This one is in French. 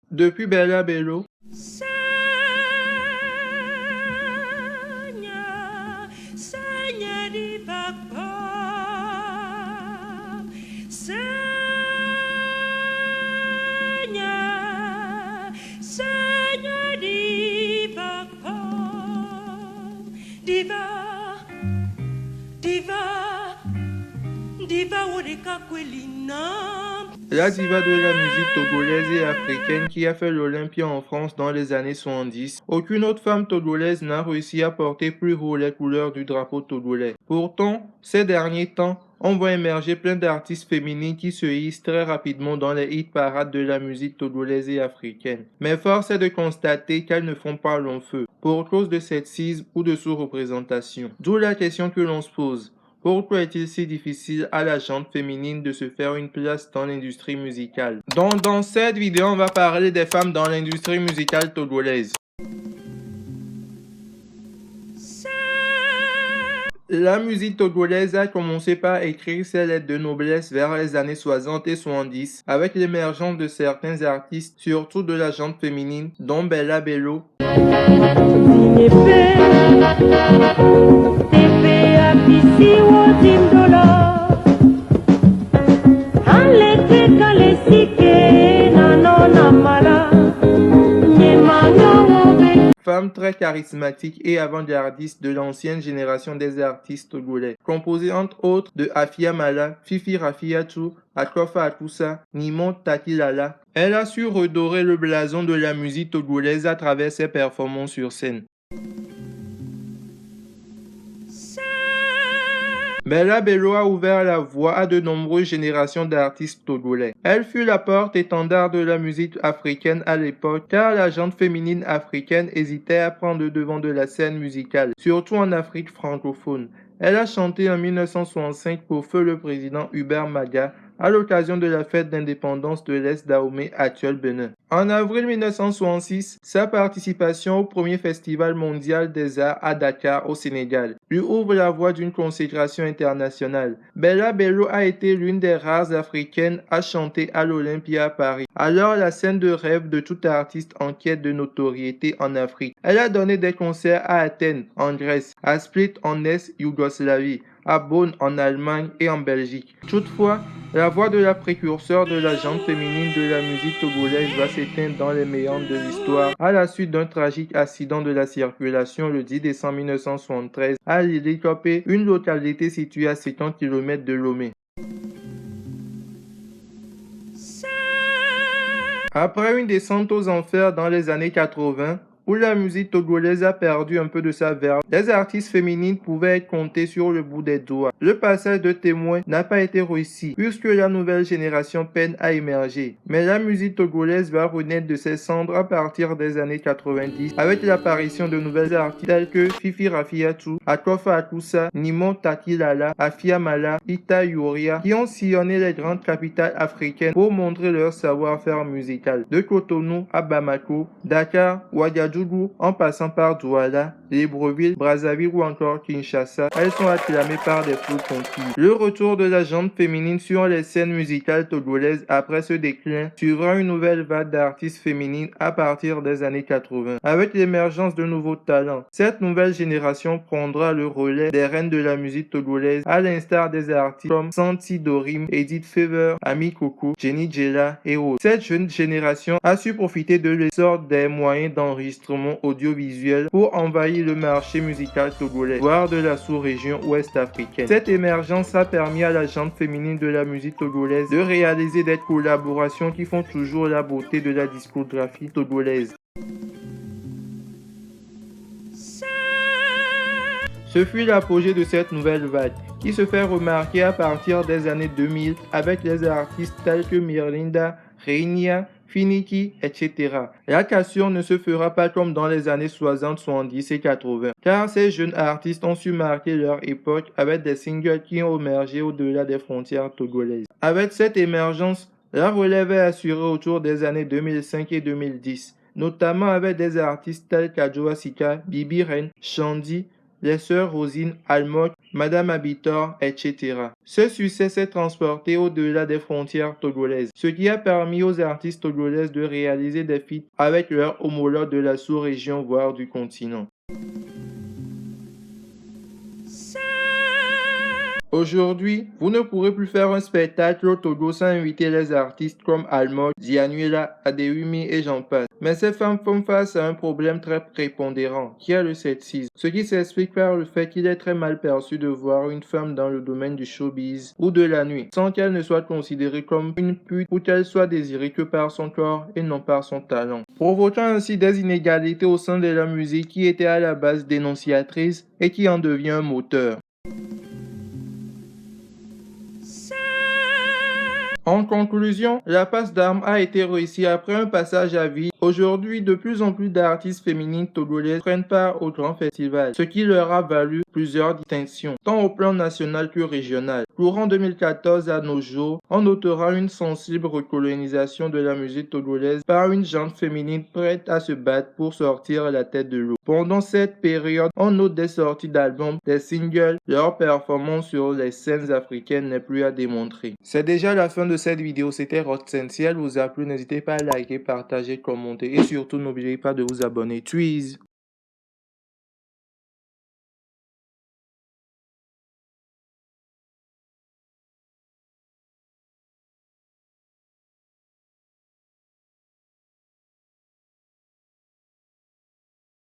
Depuis Bella Bello, Seigneur, Seigneur du papa, Seigneur, Seigneur du papa, diva, diva, diva oreka kwelina. la diva de la musique togolaise et africaine qui a fait l'Olympia en France dans les années 70, aucune autre femme togolaise n'a réussi à porter plus haut les couleurs du drapeau togolais. Pourtant, ces derniers temps, on voit émerger plein d'artistes féminines qui se hissent très rapidement dans les hit parades de la musique togolaise et africaine. Mais force est de constater qu'elles ne font pas long feu, pour cause de sexisme ou de sous-représentation. D'où la question que l'on se pose. Pourquoi est-il si difficile à la gente féminine de se faire une place dans l'industrie musicale? Donc dans cette vidéo, on va parler des femmes dans l'industrie musicale togolaise. La musique togolaise a commencé par écrire ses lettres de noblesse vers les années 60 et 70 avec l'émergence de certains artistes, surtout de la gente féminine, dont Bella Bello, femme très charismatique et avant-gardiste de l'ancienne génération des artistes togolais, composée entre autres de Afia Mala, Fifi Rafiatou, Akofa Akusa, Nimon Takilala. Elle a su redorer le blason de la musique togolaise à travers ses performances sur scène. Bella Bello a ouvert la voie à de nombreuses générations d'artistes togolais. Elle fut la porte-étendard de la musique africaine à l'époque, car la gente féminine africaine hésitait à prendre le devant de la scène musicale, surtout en Afrique francophone. Elle a chanté en 1965 pour feu le président Hubert Maga, à l'occasion de la fête d'indépendance de l'Est Dahomey, actuel Bénin. En avril 1966, sa participation au premier festival mondial des arts à Dakar, au Sénégal, lui ouvre la voie d'une consécration internationale. Bella Bello a été l'une des rares africaines à chanter à l'Olympia à Paris, alors la scène de rêve de tout artiste en quête de notoriété en Afrique. Elle a donné des concerts à Athènes, en Grèce, à Split en ex-Yougoslavie, à Bonn en Allemagne et en Belgique. Toutefois, la voix de la précurseur de la gente féminine de la musique togolaise va s'éteindre dans les méandres de l'histoire à la suite d'un tragique accident de la circulation le 10 décembre 1973 à Lilikopé, une localité située à 50 km de Lomé. Après une descente aux enfers dans les années 80, où la musique togolaise a perdu un peu de sa verve, les artistes féminines pouvaient être comptées sur le bout des doigts. Le passage de témoin n'a pas été réussi, puisque la nouvelle génération peine à émerger. Mais la musique togolaise va renaître de ses cendres à partir des années 90, avec l'apparition de nouvelles artistes tels que Fifi Rafiatou, Akofa Akusa, Nimon Takilala, Afia Mala, Ita Yoria, qui ont sillonné les grandes capitales africaines pour montrer leur savoir-faire musical. De Cotonou à Bamako, Dakar, Ouagadougou, en passant par Douala, Libreville, Brazzaville ou encore Kinshasa, elles sont acclamées par des foules conquises. Le retour de la gente féminine sur les scènes musicales togolaises après ce déclin suivra une nouvelle vague d'artistes féminines à partir des années 80. Avec l'émergence de nouveaux talents, cette nouvelle génération prendra le relais des reines de la musique togolaise, à l'instar des artistes comme Santi Dorim, Edith Fever, Ami Coco, Jenny Jella et autres. Cette jeune génération a su profiter de l'essor des moyens d'enregistrement audiovisuel pour envahir le marché musical togolais, voire de la sous-région ouest africaine. Cette émergence a permis à la gente féminine de la musique togolaise de réaliser des collaborations qui font toujours la beauté de la discographie togolaise. Ce fut l'apogée de cette nouvelle vague, qui se fait remarquer à partir des années 2000 avec les artistes tels que Mirlinda, Reinia, Finiki, etc. La cassure ne se fera pas comme dans les années 60, 70 et 80, car ces jeunes artistes ont su marquer leur époque avec des singles qui ont émergé au-delà des frontières togolaises. Avec cette émergence, la relève est assurée autour des années 2005 et 2010, notamment avec des artistes tels qu'Adjoa Sika, Bibi Ren, Shandy, les sœurs Rosine, Almoc, Madame Abitor, etc. Ce succès s'est transporté au-delà des frontières togolaises, ce qui a permis aux artistes togolaises de réaliser des feats avec leurs homologues de la sous-région voire du continent. Aujourd'hui, vous ne pourrez plus faire un spectacle au Togo sans inviter les artistes comme Almoc, Dianuela, Adewumi et j'en passe. Mais ces femmes font face à un problème très prépondérant, qui est le sexisme, ce qui s'explique par le fait qu'il est très mal perçu de voir une femme dans le domaine du showbiz ou de la nuit, sans qu'elle ne soit considérée comme une pute ou qu'elle soit désirée que par son corps et non par son talent, provoquant ainsi des inégalités au sein de la musique qui était à la base dénonciatrice et qui en devient un moteur. En conclusion, la passe d'armes a été réussie après un passage à vide. Aujourd'hui, de plus en plus d'artistes féminines togolaises prennent part au grand festival, ce qui leur a valu plusieurs distinctions, tant au plan national que régional. Courant 2014 à nos jours, on notera une sensible recolonisation de la musique togolaise par une gente féminine prête à se battre pour sortir la tête de l'eau. Pendant cette période, on note des sorties d'albums, des singles, leur performance sur les scènes africaines n'est plus à démontrer. C'est déjà la fin de cette vidéo, c'était Rodsen. Si elle vous a plu, n'hésitez pas à liker, partager, commenter et surtout n'oubliez pas de vous abonner. Tschüss.